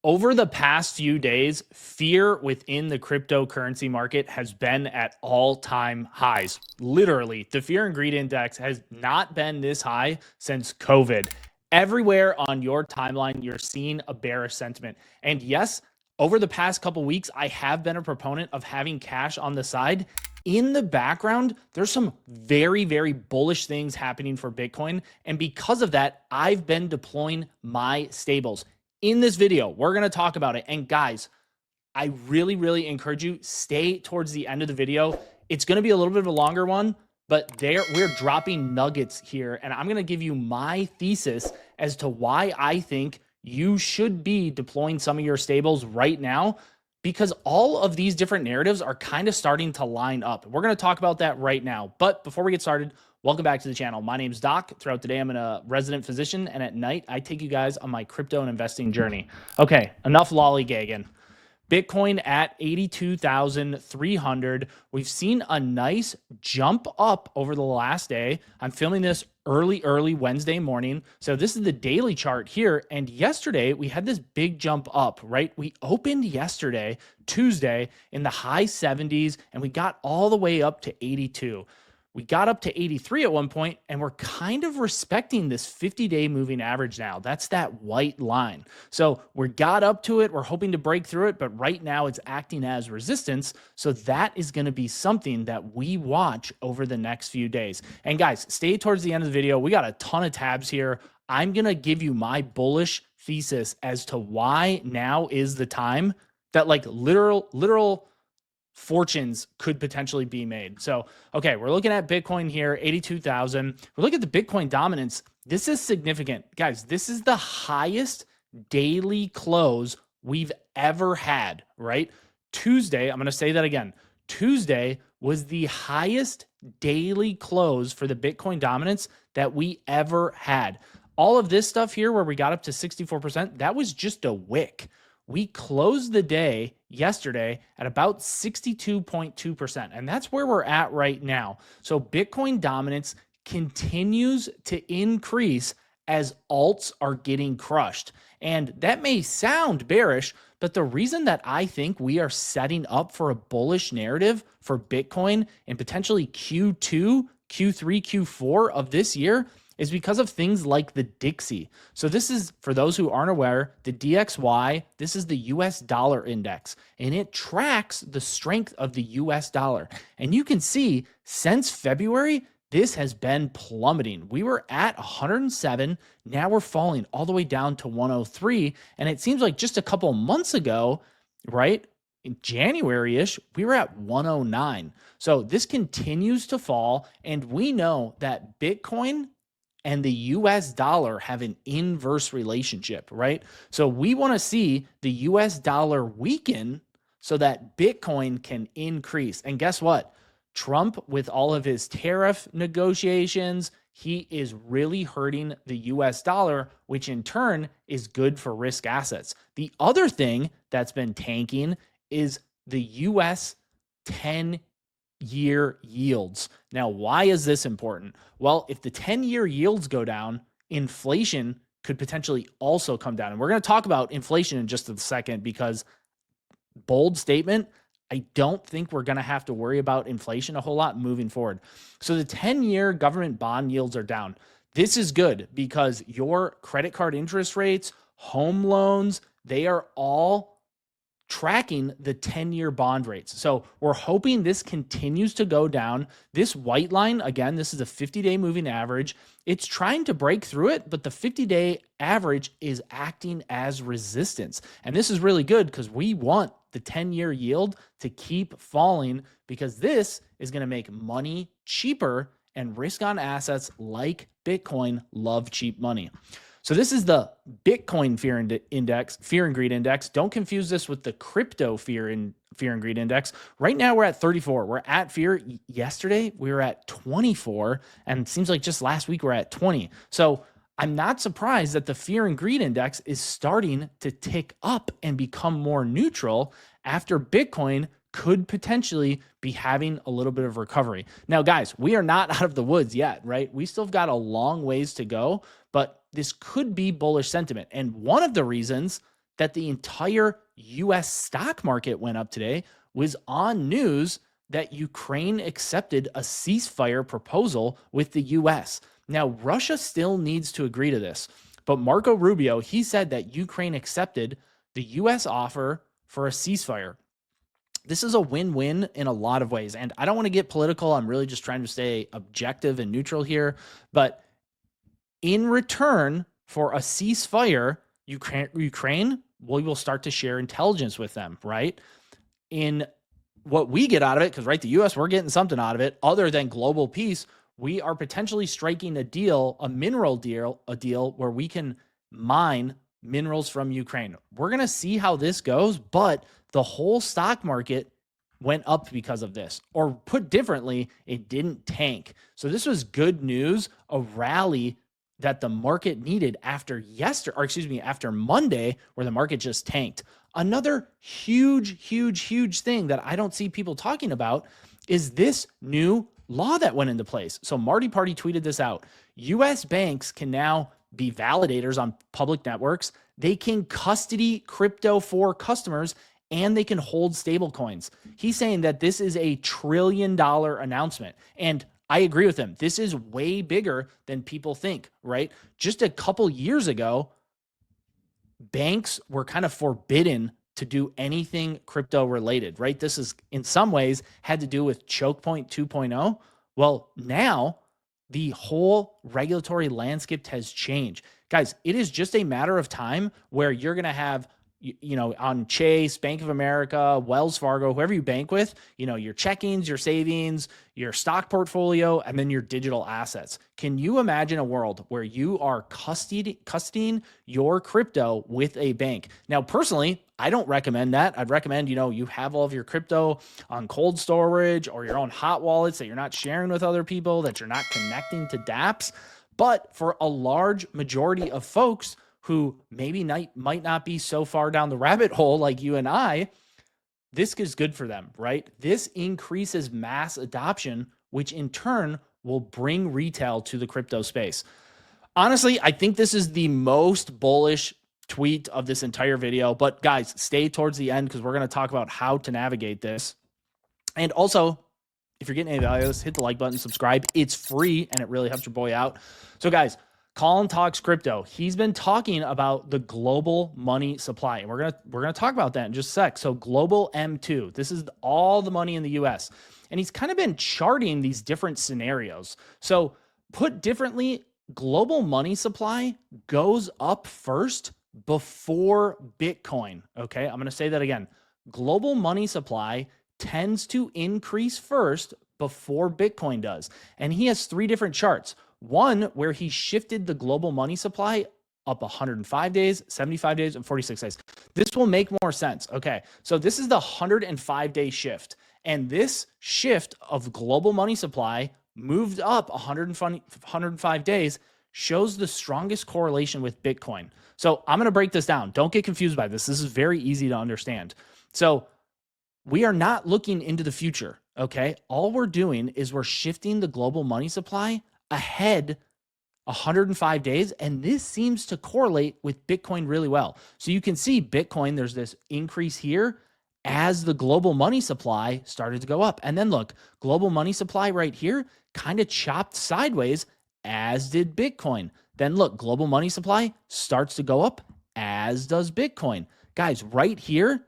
Over the past few days, fear within the cryptocurrency market has been at all-time highs. Literally, the fear and greed index has not been this high since COVID. Everywhere on your timeline, you're seeing a bearish sentiment. And yes, over the past couple weeks, I have been a proponent of having cash on the side. In the background, there's some very, very bullish things happening for Bitcoin. And because of that, I've been deploying my stables. In this video, we're going to talk about it. And guys, I really, really encourage you, stay towards the end of the video. It's going to be a little bit of a longer one, but we're dropping nuggets here. And I'm going to give you my thesis as to why I think you should be deploying some of your stables right now, because all of these different narratives are kind of starting to line up. We're going to talk about that right now. But before we get started, welcome back to the channel. My name's Doc. Throughout the day, I'm a resident physician, and at night, I take you guys on my crypto and investing journey. Okay, enough lollygagging. Bitcoin at 82,300. We've seen a nice jump up over the last day. I'm filming this early Wednesday morning. So this is the daily chart here. And yesterday we had this big jump up, right? We opened yesterday, Tuesday, in the high 70s, and we got all the way up to 82. We got up to 83 at one point, and we're kind of respecting this 50-day moving average now. That's that white line. So we got up to it. We're hoping to break through it, but right now it's acting as resistance. So that is going to be something that we watch over the next few days. And guys, stay towards the end of the video. We got a ton of tabs here. I'm going to give you my bullish thesis as to why now is the time that like literal fortunes could potentially be made. So, okay, we're looking at Bitcoin here, 82,000. We're looking at the Bitcoin dominance. This is significant. Guys, this is the highest daily close we've ever had, right? Tuesday, I'm going to say that again. Tuesday was the highest daily close for the Bitcoin dominance that we ever had. All of this stuff here where we got up to 64%, that was just a wick. We closed the day yesterday at about 62.2%, and that's where we're at right now. So Bitcoin dominance continues to increase as alts are getting crushed. And that may sound bearish, but the reason that I think we are setting up for a bullish narrative for Bitcoin in potentially Q2, Q3, Q4 of this year is because of things like the Dixie. So this is, for those who aren't aware, the DXY, this is the US dollar index, and it tracks the strength of the US dollar. And you can see since February, this has been plummeting. We were at 107, now we're falling all the way down to 103, and it seems like just a couple months ago, right, in January-ish, we were at 109. So this continues to fall, and we know that Bitcoin and the US dollar have an inverse relationship, right? So we want to see the US dollar weaken so that Bitcoin can increase. And guess what? Trump, with all of his tariff negotiations, he is really hurting the US dollar, which in turn is good for risk assets. The other thing that's been tanking is the US 10-year yields. Now, why is this important? Well, if the 10-year yields go down, inflation could potentially also come down. And we're going to talk about inflation in just a second because, bold statement, I don't think we're going to have to worry about inflation a whole lot moving forward. So the 10-year government bond yields are down. This is good because your credit card interest rates, home loans, they are all tracking the 10-year bond rates. So we're hoping this continues to go down. This white line, again, this is a 50-day moving average. It's trying to break through it, but the 50-day average is acting as resistance. And this is really good because we want the 10-year yield to keep falling because this is going to make money cheaper, and risk on assets like Bitcoin love cheap money. So this is the Bitcoin fear and greed index. Don't confuse this with the crypto fear and greed index. Right now we're at 34. We're at fear. Yesterday we were at 24, and it seems like just last week we're at 20. So I'm not surprised that the fear and greed index is starting to tick up and become more neutral after Bitcoin could potentially be having a little bit of recovery. Now, guys, we are not out of the woods yet, right? We still got a long ways to go, but this could be bullish sentiment. And one of the reasons that the entire US stock market went up today was on news that Ukraine accepted a ceasefire proposal with the US. Now, Russia still needs to agree to this, but Marco Rubio, he said that Ukraine accepted the US offer for a ceasefire. This is a win-win in a lot of ways. And I don't want to get political. I'm really just trying to stay objective and neutral here. But in return for a ceasefire, Ukraine, we will start to share intelligence with them, right? In what we get out of it, because right, the US, we're getting something out of it other than global peace. We are potentially striking a deal, a mineral deal, a deal where we can mine minerals from Ukraine. We're going to see how this goes, but the whole stock market went up because of this. Or put differently, it didn't tank. So this was good news, a rally that the market needed after after Monday, where the market just tanked. Another huge thing that I don't see people talking about is this new law that went into place. So Marty Party tweeted this out. US banks can now be validators on public networks. They can custody crypto for customers, and they can hold stable coins. He's saying that this is a $1 trillion announcement. And I agree with him. This is way bigger than people think, right? Just a couple years ago, banks were kind of forbidden to do anything crypto related, right? This is in some ways had to do with choke point 2.0. Well, now the whole regulatory landscape has changed. Guys, it is just a matter of time where you're going to have, on Chase, Bank of America, Wells Fargo, whoever you bank with, your checkings, your savings, your stock portfolio, and then your digital assets. Can you imagine a world where you are custodying your crypto with a bank? Now, personally, I don't recommend that. I'd recommend, you have all of your crypto on cold storage or your own hot wallets that you're not sharing with other people, that you're not connecting to dApps. But for a large majority of folks who maybe might not be so far down the rabbit hole like you and I, this is good for them, right? This increases mass adoption, which in turn will bring retail to the crypto space. Honestly, I think this is the most bullish tweet of this entire video, but guys, stay towards the end because we're going to talk about how to navigate this. And also, if you're getting any value out of this, hit the like button, subscribe. It's free and it really helps your boy out. So guys, Colin Talks Crypto. He's been talking about the global money supply, and we're gonna talk about that in just a sec. So global M2, this is all the money in the US, and he's kind of been charting these different scenarios. So put differently, global money supply goes up first before Bitcoin. Okay, I'm gonna say that again. Global money supply tends to increase first before Bitcoin does, and he has 3 different charts. One where he shifted the global money supply up 105 days, 75 days, and 46 days. This will make more sense. Okay, so this is the 105-day shift. And this shift of global money supply moved up 105 days, shows the strongest correlation with Bitcoin. So I'm going to break this down. Don't get confused by this. This is very easy to understand. So we are not looking into the future, okay? All we're doing is we're shifting the global money supply ahead 105 days, and this seems to correlate with Bitcoin really well. So you can see Bitcoin, there's this increase here as the global money supply started to go up. And then look, global money supply right here kind of chopped sideways, as did Bitcoin. Then look, global money supply starts to go up, as does Bitcoin. Guys, right here,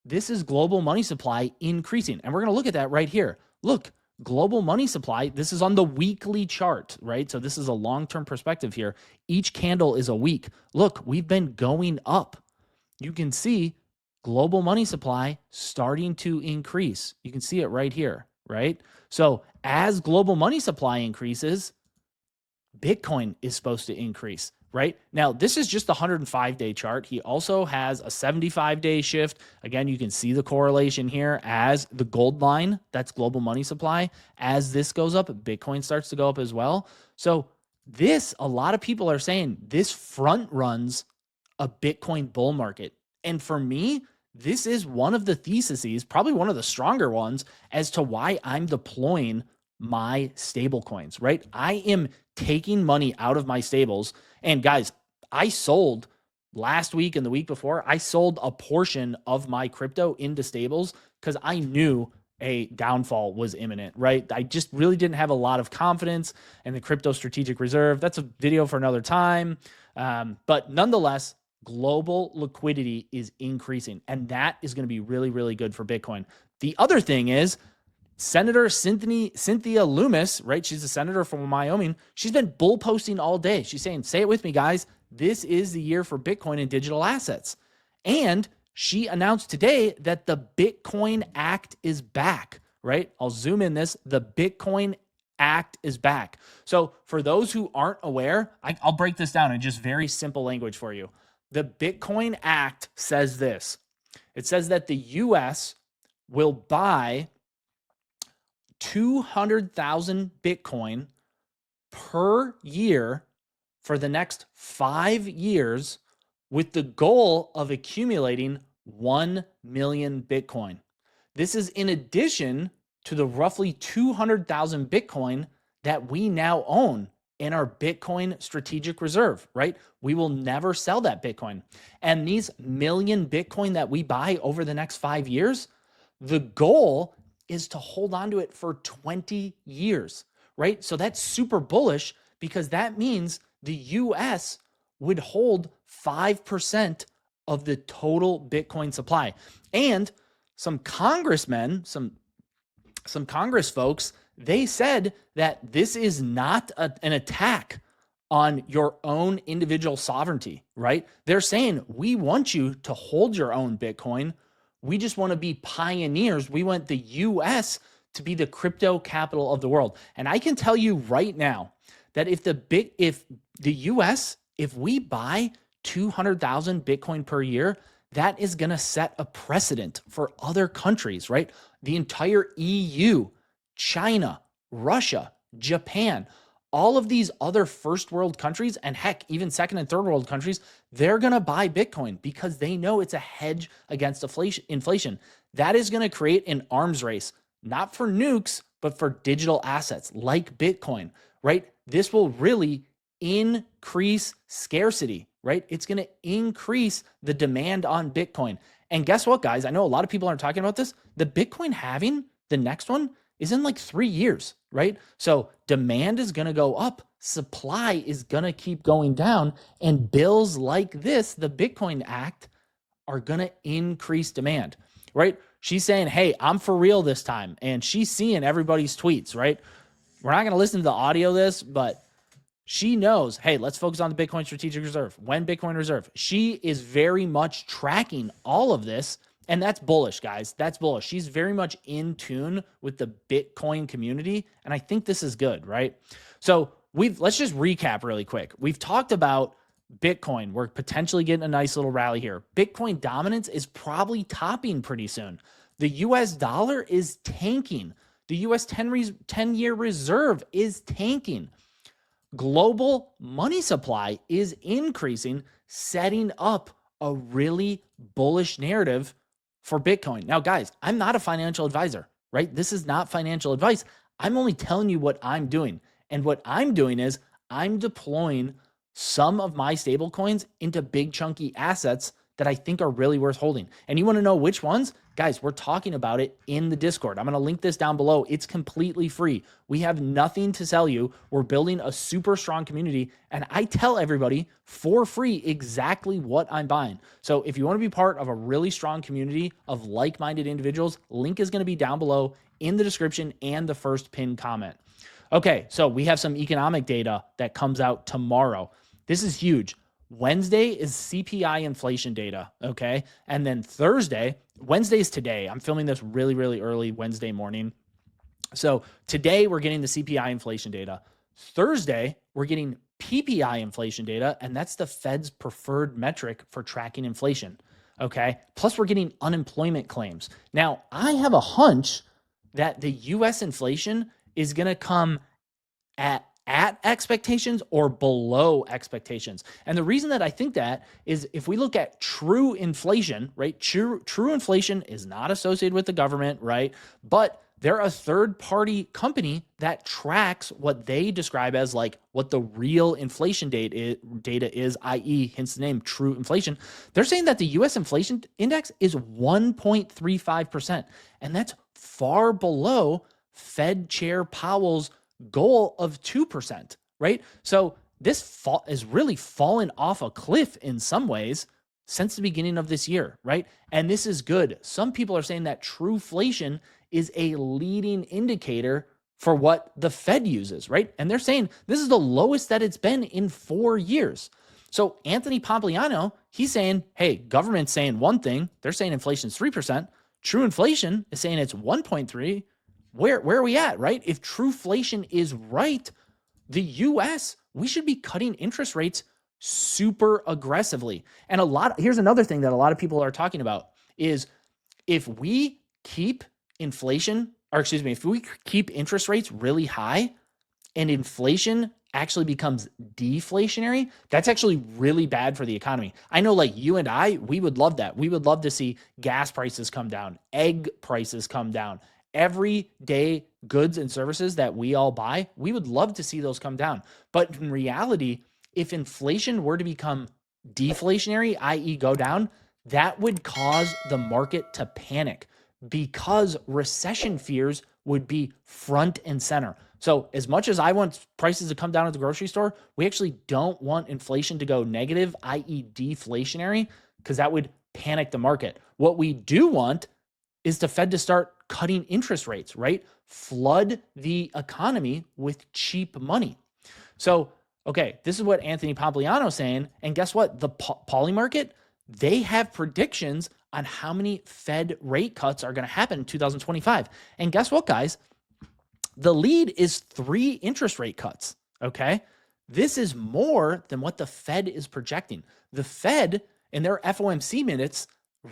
this is global money supply increasing. And we're going to look at that right here. Look, global money supply, this is on the weekly chart, right? So this is a long-term perspective here. Each candle is a week. Look, we've been going up. You can see global money supply starting to increase. You can see it right here, right? So as global money supply increases, Bitcoin is supposed to increase, right? Now, this is just the 105-day chart. He also has a 75-day shift. Again, you can see the correlation here as the gold line, that's global money supply. As this goes up, Bitcoin starts to go up as well. So this, a lot of people are saying this front runs a Bitcoin bull market. And for me, this is one of the theses, probably one of the stronger ones, as to why I'm deploying my stable coins, right? I am taking money out of my stables. And guys, I sold last week and the week before, I sold a portion of my crypto into stables because I knew a downfall was imminent, right? I just really didn't have a lot of confidence in the crypto strategic reserve. That's a video for another time. But nonetheless, global liquidity is increasing, and that is going to be really, really good for Bitcoin. The other thing is Senator Cynthia Loomis, right? She's a senator from Wyoming. She's been bull posting all day. She's saying, say it with me, guys. This is the year for Bitcoin and digital assets. And she announced today that the Bitcoin Act is back, right? I'll zoom in this. The Bitcoin Act is back. So for those who aren't aware, I'll break this down in just very simple language for you. The Bitcoin Act says this. It says that the U.S. will buy 200,000 Bitcoin per year for the next 5 years with the goal of accumulating 1 million Bitcoin. This is in addition to the roughly 200,000 Bitcoin that we now own in our Bitcoin strategic reserve, right? We will never sell that Bitcoin. And these million Bitcoin that we buy over the next 5 years, the goal is to hold on to it for 20 years, right? So that's super bullish because that means the US would hold 5% of the total Bitcoin supply. And some congressmen, some Congress folks, they said that this is not an attack on your own individual sovereignty, right? They're saying, we want you to hold your own Bitcoin. We just want to be pioneers. We want the US to be the crypto capital of the world. And I can tell you right now that if the US, if we buy 200,000 Bitcoin per year, that is going to set a precedent for other countries, right? The entire EU, China, Russia, Japan, all of these other first world countries, and heck, even second and third world countries, they're going to buy Bitcoin because they know it's a hedge against inflation. That is going to create an arms race, not for nukes, but for digital assets like Bitcoin, right? This will really increase scarcity, right? It's going to increase the demand on Bitcoin. And guess what, guys? I know a lot of people aren't talking about this. The Bitcoin halving, the next one, is in like 3 years, right? So demand is going to go up. Supply is going to keep going down. And bills like this, the Bitcoin Act, are going to increase demand, right? She's saying, hey, I'm for real this time. And she's seeing everybody's tweets, right? We're not going to listen to the audio of this, but she knows, hey, let's focus on the Bitcoin strategic reserve. When Bitcoin reserve? She is very much tracking all of this. And that's bullish, guys. That's bullish. She's very much in tune with the Bitcoin community. And I think this is good, right? So let's just recap really quick. We've talked about Bitcoin. We're potentially getting a nice little rally here. Bitcoin dominance is probably topping pretty soon. The US dollar is tanking. The US 10-year reserve is tanking. Global money supply is increasing, setting up a really bullish narrative for Bitcoin. Now, guys, I'm not a financial advisor, right? This is not financial advice. I'm only telling you what I'm doing. And what I'm doing is I'm deploying some of my stable coins into big chunky assets that I think are really worth holding. And you want to know which ones? Guys, we're talking about it in the Discord. I'm going to link this down below. It's completely free. We have nothing to sell you. We're building a super strong community, and I tell everybody for free exactly what I'm buying. So if you want to be part of a really strong community of like-minded individuals, link is going to be down below in the description and the first pinned comment. Okay, so we have some economic data that comes out tomorrow. This is huge. Wednesday is CPI inflation data, okay? And then Wednesday's today. I'm filming this really, really early Wednesday morning. So today we're getting the CPI inflation data. Thursday, we're getting PPI inflation data, and that's the Fed's preferred metric for tracking inflation, okay? Plus we're getting unemployment claims. Now, I have a hunch that the US inflation is going to come at expectations or below expectations. And the reason that I think that is if we look at true inflation, right? True inflation is not associated with the government, right? But they're a third-party company that tracks what they describe as like what the real inflation data is, i.e., hence the name, true inflation. They're saying that the U.S. inflation index is 1.35%, and that's far below Fed Chair Powell's goal of 2%, right? So this fall is really fallen off a cliff in some ways since the beginning of this year, right? And this is good. Some people are saying that trueflation is a leading indicator for what the Fed uses, right? And they're saying this is the lowest that it's been in 4 years. So Anthony Pompliano, he's saying, hey, government's saying one thing. They're saying inflation's 3%. True inflation is saying it's 1.3. Where are we at, right? If trueflation is right, the US, we should be cutting interest rates super aggressively. And here's another thing that a lot of people are talking about is if we keep if we keep interest rates really high and inflation actually becomes deflationary, that's actually really bad for the economy. I know like you and I, we would love that. We would love to see gas prices come down, egg prices come down, everyday goods and services that we all buy, we would love to see those come down. But in reality, if inflation were to become deflationary, i.e. go down, that would cause the market to panic because recession fears would be front and center. So as much as I want prices to come down at the grocery store, we actually don't want inflation to go negative, i.e. deflationary, because that would panic the market. What we do want is the Fed to start cutting interest rates, right? Flood the economy with cheap money. So, okay, this is what Anthony Pompliano is saying. And guess what? The poly market, they have predictions on how many Fed rate cuts are going to happen in 2025. And guess what, guys? The lead is 3 interest rate cuts, okay? This is more than what the Fed is projecting. The Fed, in their FOMC minutes,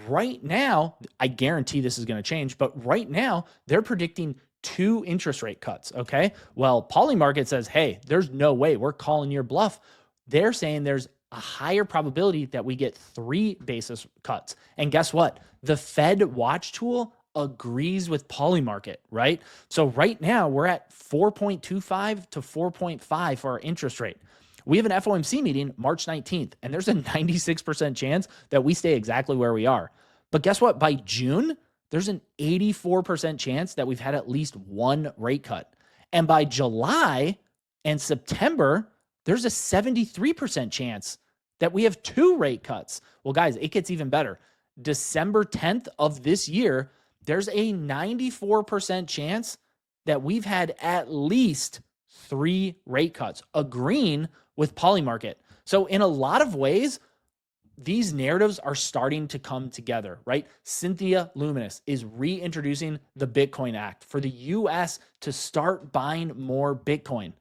right now, I guarantee this is going to change, but right now, they're predicting 2 interest rate cuts, okay? Well, poly market says, hey, there's no way, we're calling your bluff. They're saying there's a higher probability that we get 3 basis cuts. And guess what? The Fed watch tool agrees with poly market, right? So right now we're at 4.25 to 4.5 for our interest rate. We have an FOMC meeting March 19th, and there's a 96% chance that we stay exactly where we are. But guess what? By June, there's an 84% chance that we've had at least 1 rate cut. And by July and September, there's a 73% chance that we have 2 rate cuts. Well, guys, it gets even better. December 10th of this year, there's a 94% chance that we've had at least 3 rate cuts, agreeing with poly market. So in a lot of ways, these narratives are starting to come together, right? Cynthia Luminous is reintroducing the Bitcoin Act for the US to start buying more Bitcoin.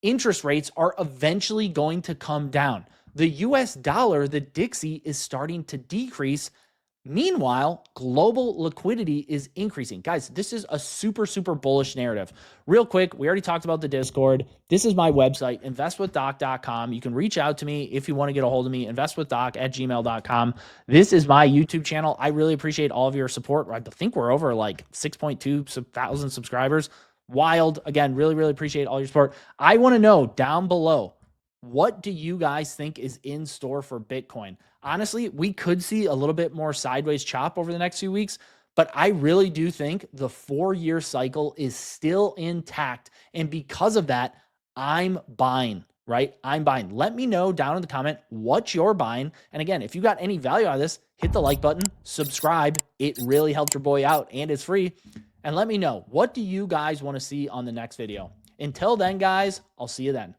Interest rates are eventually going to come down. The US dollar, the Dixie, is starting to decrease. Meanwhile, global liquidity is increasing. Guys, this is a super, super bullish narrative. Real quick, we already talked about the Discord. This is my website, InvestWithDoc.com. You can reach out to me if you want to get a hold of me, InvestWithDoc@gmail.com. This is my YouTube channel. I really appreciate all of your support. I think we're over like 6.2 thousand subscribers. Wild. Again, really, really appreciate all your support. I want to know down below, what do you guys think is in store for Bitcoin? Honestly, we could see a little bit more sideways chop over the next few weeks, but I really do think the 4-year cycle is still intact. And because of that, I'm buying, right? I'm buying. Let me know down in the comment what you're buying. And again, if you got any value out of this, hit the like button, subscribe. It really helps your boy out and it's free. And let me know, what do you guys want to see on the next video? Until then, guys, I'll see you then.